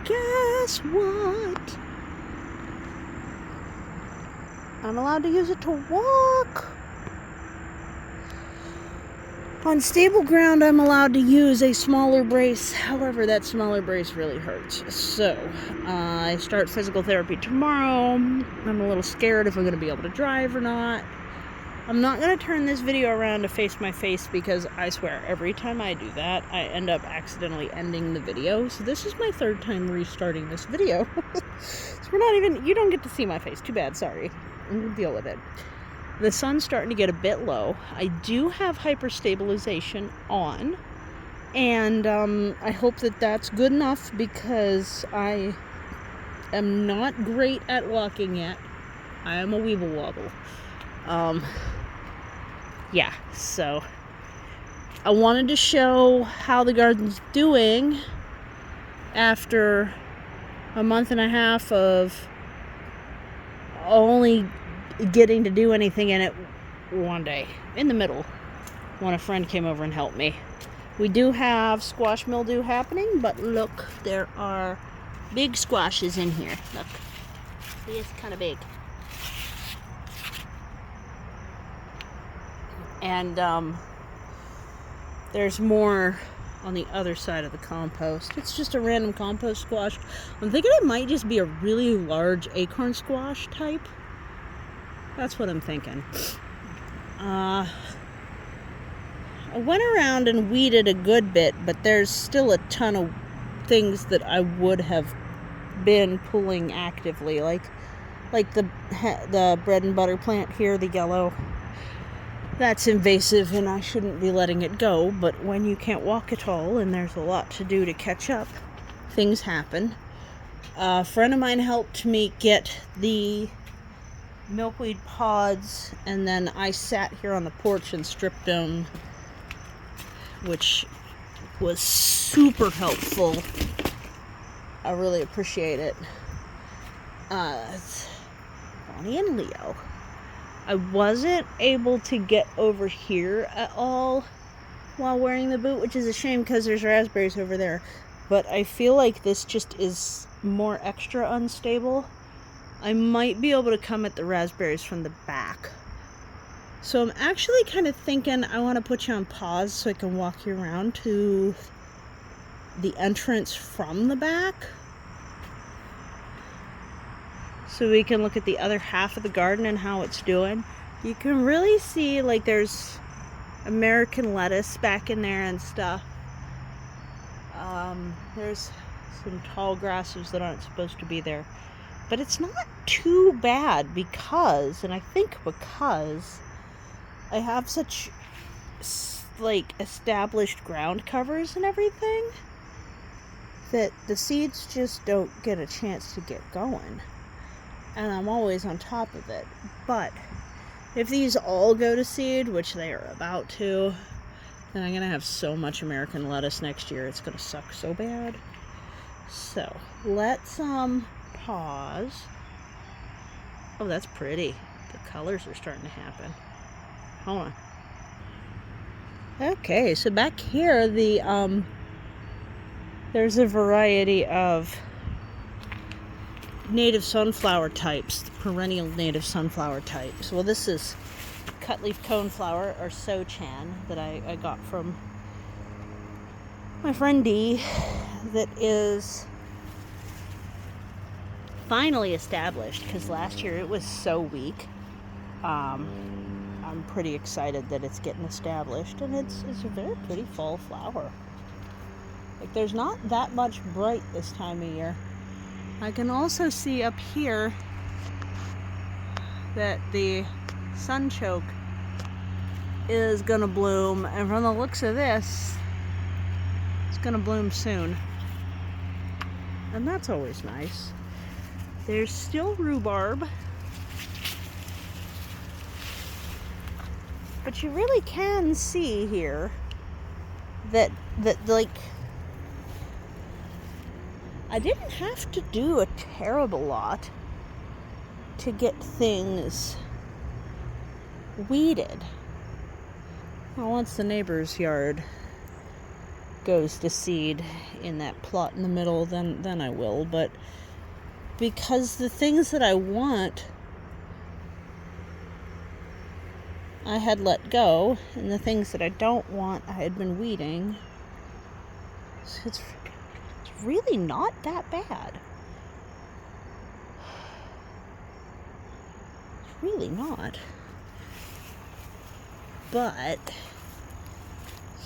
guess what? I'm allowed to use it to walk. On stable ground, I'm allowed to use a smaller brace. However, that smaller brace really hurts. So, I start physical therapy tomorrow. I'm a little scared if I'm going to be able to drive or not. I'm not going to turn this video around to face my face because I swear, every time I do that, I end up accidentally ending the video. So this is my third time restarting this video. So we're not even, you don't get to see my face. Too bad, sorry. We'll deal with it. The sun's starting to get a bit low. I do have hyperstabilization on, and I hope that that's good enough because I am not great at walking yet. I am a weeble wobble. Yeah, so I wanted to show how the garden's doing after a month and a half of only getting to do anything in it one day in the middle when a friend came over and helped me. We do have squash mildew happening, but look, there are big squashes in here. Look, see, it's kind of big. And there's more on the other side of the compost. It's just a random compost squash. I'm thinking it might just be a really large acorn squash type. That's what I'm thinking. I went around and weeded a good bit, but there's still a ton of things that I would have been pulling actively, like the bread and butter plant here, the yellow. That's invasive and I shouldn't be letting it go, but when you can't walk at all and there's a lot to do to catch up, things happen. A friend of mine helped me get the milkweed pods, and then I sat here on the porch and stripped them, which was super helpful. I really appreciate it. It's Bonnie and Leo. I wasn't able to get over here at all while wearing the boot, which is a shame because there's raspberries over there, but I feel like this just is more extra unstable. I might be able to come at the raspberries from the back. So I'm actually kind of thinking I want to put you on pause so I can walk you around to the entrance from the back, so we can look at the other half of the garden and how it's doing. You can really see, like, there's American lettuce back in there and stuff. There's some tall grasses that aren't supposed to be there. But it's not too bad because, and I think because, I have such, like, established ground covers and everything, that the seeds just don't get a chance to get going. And I'm always on top of it. But if these all go to seed, which they are about to, then I'm going to have so much American lettuce next year. It's going to suck so bad. So, let's, pause. Oh, that's pretty. The colors are starting to happen. Hold on. Okay, so back here, there's a variety of native sunflower types, perennial native sunflower types. Well, this is cutleaf coneflower, or So-Chan, that I got from my friend Dee, that is finally established, because last year it was so weak. I'm pretty excited that it's getting established, and it's a very pretty fall flower. Like, there's not that much bright this time of year. I can also see up here that the sunchoke is gonna bloom, and from the looks of this, it's gonna bloom soon, and that's always nice. There's still rhubarb, but you really can see here that like, I didn't have to do a terrible lot to get things weeded. Well, once the neighbor's yard goes to seed in that plot in the middle, then I will. But because the things that I want I had let go, and the things that I don't want I had been weeding, so it's really not that bad. It's really not. But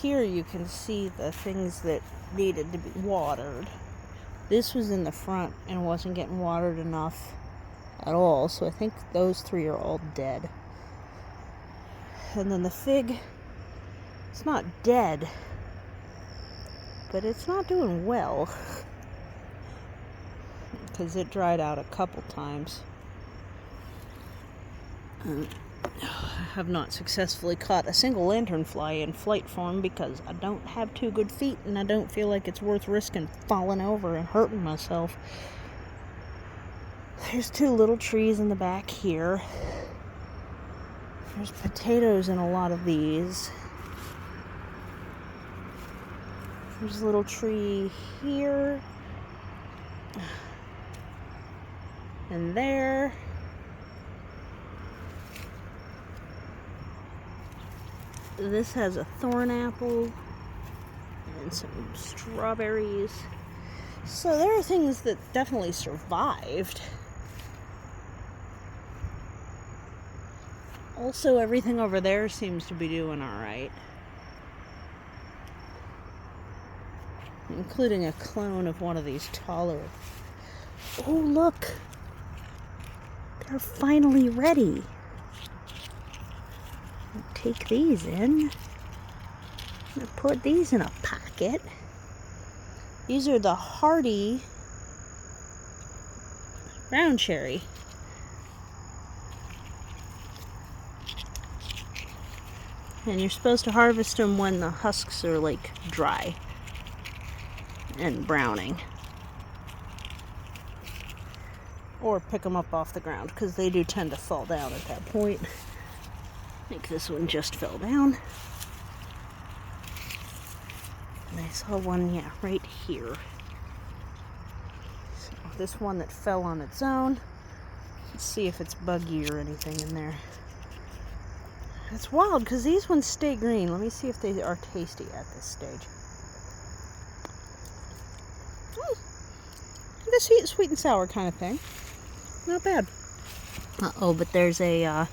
here you can see the things that needed to be watered. This was in the front and wasn't getting watered enough at all, so I think those 3 are all dead. And then the fig, it's not dead, but it's not doing well because it dried out a couple times. I have not successfully caught a single lanternfly in flight form because I don't have 2 good feet and I don't feel like it's worth risking falling over and hurting myself. There's 2 little trees in the back here. There's potatoes in a lot of these. There's a little tree here. And there. This has a thorn apple and some strawberries. So there are things that definitely survived. Also, everything over there seems to be doing alright. Including a clone of one of these taller. Oh, look! They're finally ready. I'll take these in. I'm gonna put these in a pocket. These are the hardy brown cherry. And you're supposed to harvest them when the husks are like dry and browning. Or pick them up off the ground because they do tend to fall down at that point. I think this one just fell down. And I saw one, yeah, right here. So this one that fell on its own. Let's see if it's buggy or anything in there. It's wild because these ones stay green. Let me see if they are tasty at this stage. The sweet and sour kind of thing. Not bad. Uh-oh, but there's a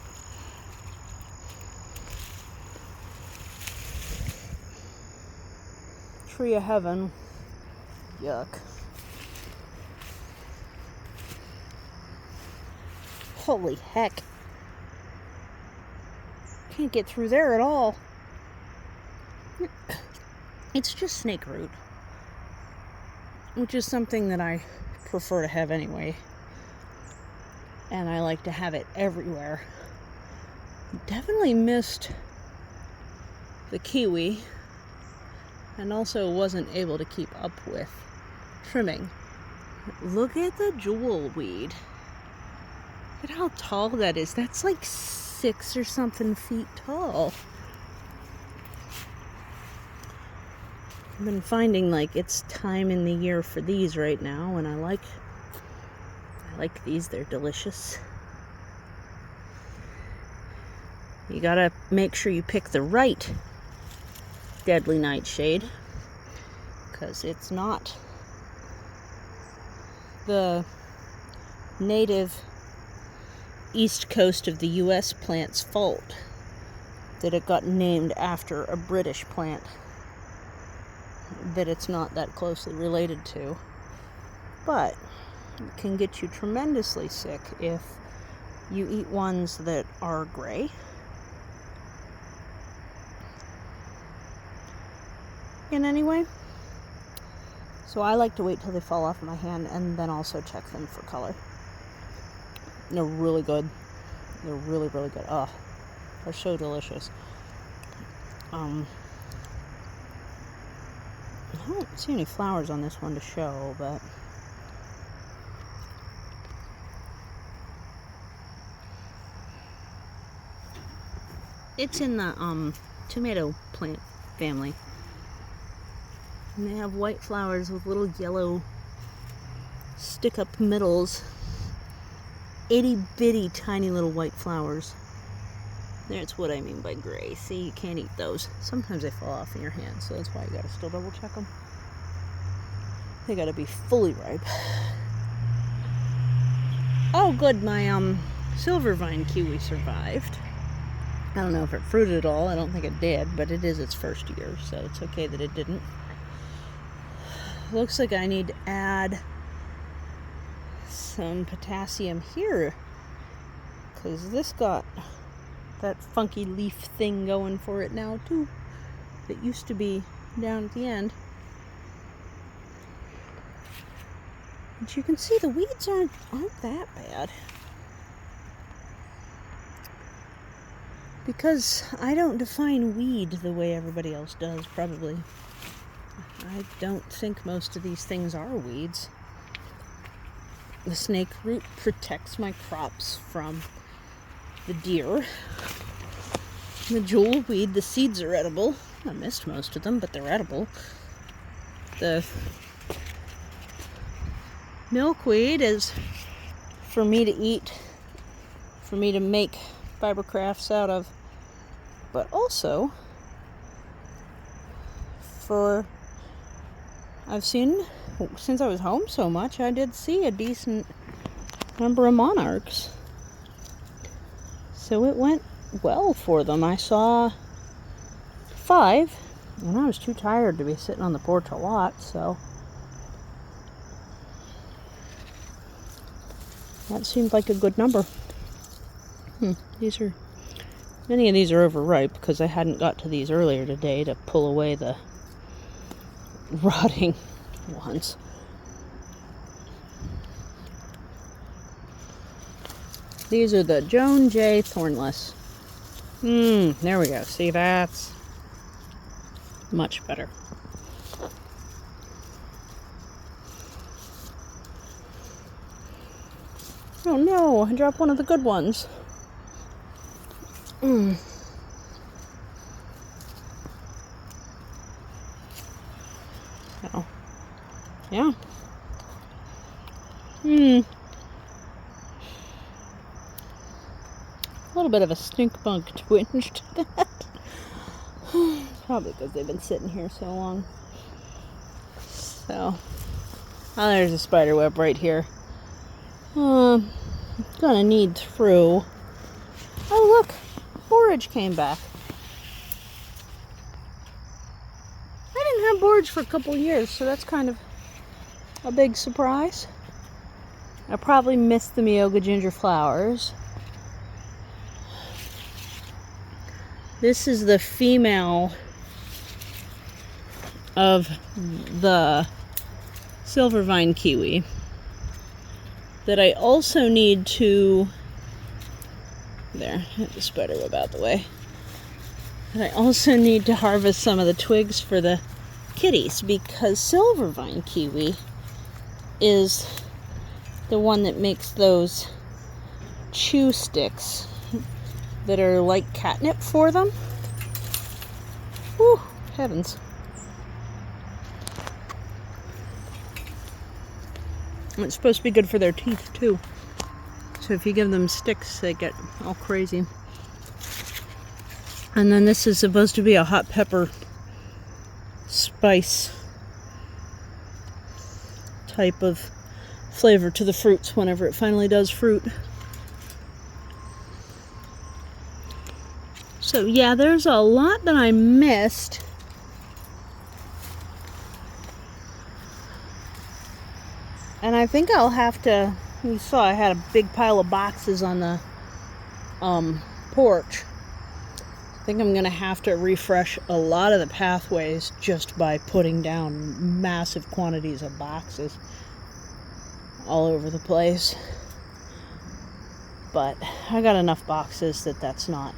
tree of heaven. Yuck. Holy heck. Can't get through there at all. It's just snake root, which is something that I prefer to have anyway, and I like to have it everywhere. Definitely missed the kiwi, and also wasn't able to keep up with trimming. Look at the jewel weed. Look at how tall that is. That's like 6 or something feet tall. I've been finding like it's time in the year for these right now, and I like these. They're delicious. You gotta make sure you pick the right deadly nightshade, because it's not the native east coast of the US plant's fault that it got named after a British plant that it's not that closely related to. But it can get you tremendously sick if you eat ones that are gray. In any way. So I like to wait till they fall off my hand and then also check them for color. They're really good. They're really, really good. Oh, they're so delicious. I don't see any flowers on this one to show, but it's in the tomato plant family. And they have white flowers with little yellow stick-up middles. Itty bitty tiny little white flowers. That's what I mean by gray. See, you can't eat those. Sometimes they fall off in your hand, so that's why you gotta still double check them. They gotta be fully ripe. Oh good, my silver vine kiwi survived. I don't know if it fruited at all. I don't think it did, but it is its first year, so it's okay that it didn't. Looks like I need to add some potassium here, because this got that funky leaf thing going for it now too, that used to be down at the end. But you can see the weeds aren't that bad, because I don't define weed the way everybody else does, probably. I don't think most of these things are weeds. The snake root protects my crops from the deer. The jewel weed, the seeds are edible. I missed most of them, but they're edible. The milkweed is for me to eat, for me to make fiber crafts out of, but also for, I've seen, since I was home so much, I did see a decent number of monarchs. So it went well for them. I saw 5, and I was too tired to be sitting on the porch a lot, so that seemed like a good number. Many of these are overripe because I hadn't got to these earlier today to pull away the rotting ones. These are the Joan J. Thornless. There we go. See, that's much better. Oh no, I dropped one of the good ones. Oh. Yeah. A little bit of a stink bug twinge to that. Probably because they've been sitting here so long. So, oh, there's a spider web right here. Gonna need through. Oh look, borage came back. I didn't have borage for a couple of years, so that's kind of a big surprise. I probably missed the Miyoga ginger flowers. This is the female of the silver vine kiwi that I also need to, there, get the spider web out the way. And I also need to harvest some of the twigs for the kitties, because silver vine kiwi is the one that makes those chew sticks that are like catnip for them. Whew, heavens. And it's supposed to be good for their teeth too. So if you give them sticks, they get all crazy. And then this is supposed to be a hot pepper spice type of flavor to the fruits whenever it finally does fruit. So yeah, there's a lot that I missed. And I think I'll have to, you saw I had a big pile of boxes on the porch. I think I'm going to have to refresh a lot of the pathways just by putting down massive quantities of boxes all over the place. But I got enough boxes that that's not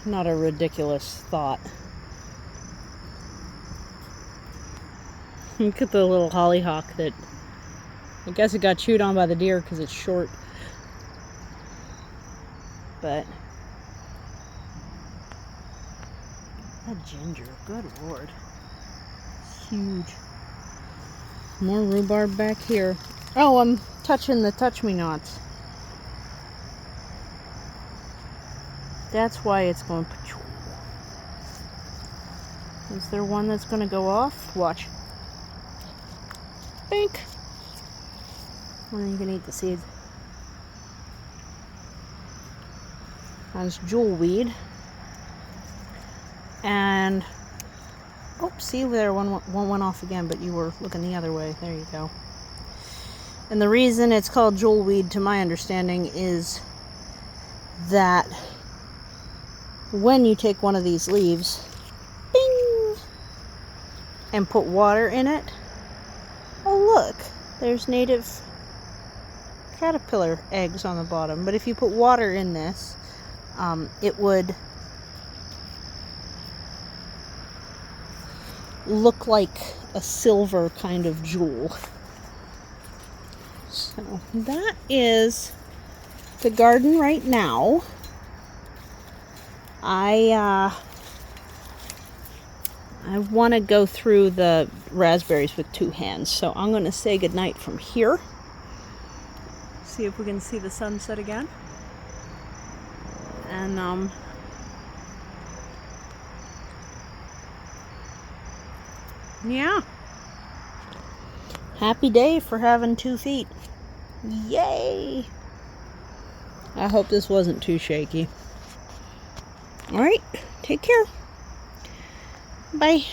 a ridiculous thought. Look at the little hollyhock that, I guess it got chewed on by the deer because it's short. But that ginger, good lord. huge. More rhubarb back here. Oh, I'm touching the touch-me-nots. That's why it's going... Is there one that's going to go off? Watch. Bink! Well, you can eat the seeds. That's jewelweed. And... oh, see there, one went off again, but you were looking the other way. There you go. And the reason it's called jewelweed, to my understanding, is that when you take one of these leaves, bing, and put water in it, oh look, there's native caterpillar eggs on the bottom. But if you put water in this, it would look like a silver kind of jewel. So that is the garden right now. I want to go through the raspberries with two hands, so I'm going to say goodnight from here. See if we can see the sunset again. And yeah. Happy day for having 2 feet. Yay! I hope this wasn't too shaky. Alright, take care. Bye.